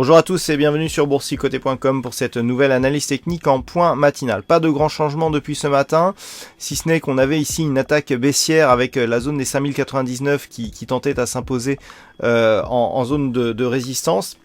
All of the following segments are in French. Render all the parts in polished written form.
Bonjour à tous et bienvenue sur boursicoté.com pour cette nouvelle analyse technique en point matinal. Pas de grand changement depuis ce matin, si ce n'est qu'on avait ici une attaque baissière avec la zone des 5099 qui tentait à s'imposer en zone de résistance.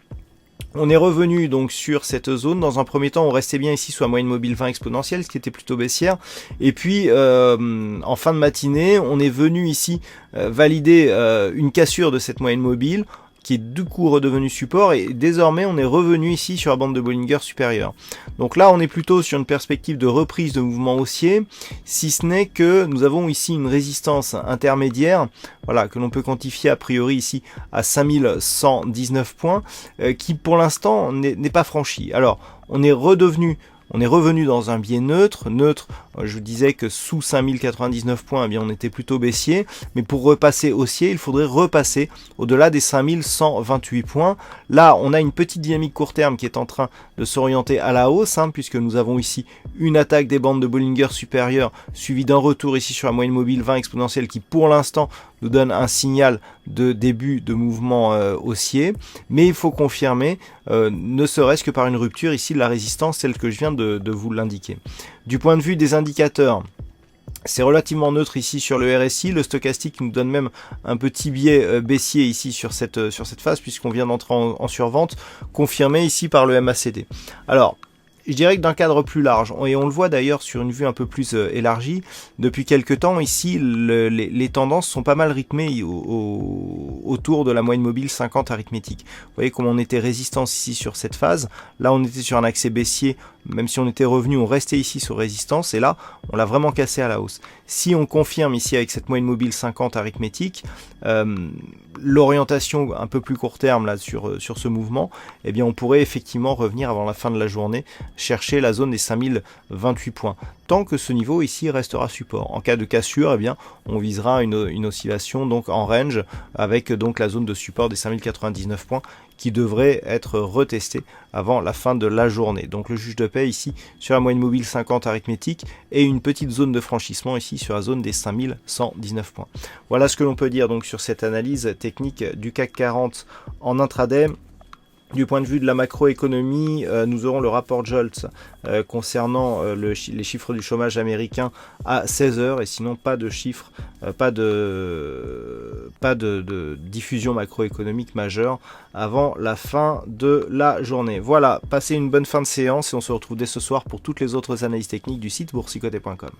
On est revenu donc sur cette zone. Dans un premier temps, on restait bien ici sous la moyenne mobile 20 exponentielle, ce qui était plutôt baissière. Et puis, en fin de matinée, on est venu ici valider une cassure de cette moyenne mobile, qui est du coup redevenu support, et désormais on est revenu ici sur la bande de Bollinger supérieure. Donc là on est plutôt sur une perspective de reprise de mouvement haussier, si ce n'est que nous avons ici une résistance intermédiaire, voilà, que l'on peut quantifier a priori ici à 5119 points, qui pour l'instant n'est pas franchie. Alors on est revenu dans un biais neutre, je vous disais que sous 5099 points, eh bien on était plutôt baissier, mais pour repasser haussier, il faudrait repasser au-delà des 5128 points. Là, on a une petite dynamique court terme qui est en train de s'orienter à la hausse, puisque nous avons ici une attaque des bandes de Bollinger supérieures, suivie d'un retour ici sur la moyenne mobile 20 exponentielle, qui pour l'instant nous donne un signal de début de mouvement haussier, mais il faut confirmer, ne serait-ce que par une rupture ici de la résistance, telle que je viens de vous l'indiquer. Du point de vue des indicateurs, c'est relativement neutre ici sur le RSI, le stochastique nous donne même un petit biais baissier ici sur cette phase, puisqu'on vient d'entrer en survente, confirmé ici par le MACD. Alors, je dirais que d'un cadre plus large, et on le voit d'ailleurs sur une vue un peu plus élargie, depuis quelques temps ici, les tendances sont pas mal rythmées autour de la moyenne mobile 50 arithmétique. Vous voyez comme on était résistance ici sur cette phase, là on était sur un accès baissier, même si on était revenu, on restait ici sur résistance, et là on l'a vraiment cassé à la hausse. Si on confirme ici avec cette moyenne mobile 50 arithmétique, l'orientation un peu plus court terme là sur ce mouvement, eh bien on pourrait effectivement revenir avant la fin de la journée chercher la zone des 5028 points. Tant que ce niveau ici restera support. En cas de cassure, eh bien on visera une oscillation donc en range avec donc la zone de support des 5099 points qui devrait être retestée avant la fin de la journée. Donc le juge de paix ici sur la moyenne mobile 50 arithmétique et une petite zone de franchissement ici sur la zone des 5119 points. Voilà ce que l'on peut dire donc sur cette analyse technique du CAC 40 en intraday. Du point de vue de la macroéconomie, nous aurons le rapport JOLTS concernant les chiffres du chômage américain à 16h, et sinon pas de chiffres, pas de diffusion macroéconomique majeure avant la fin de la journée. Voilà, passez une bonne fin de séance et on se retrouve dès ce soir pour toutes les autres analyses techniques du site boursicoté.com.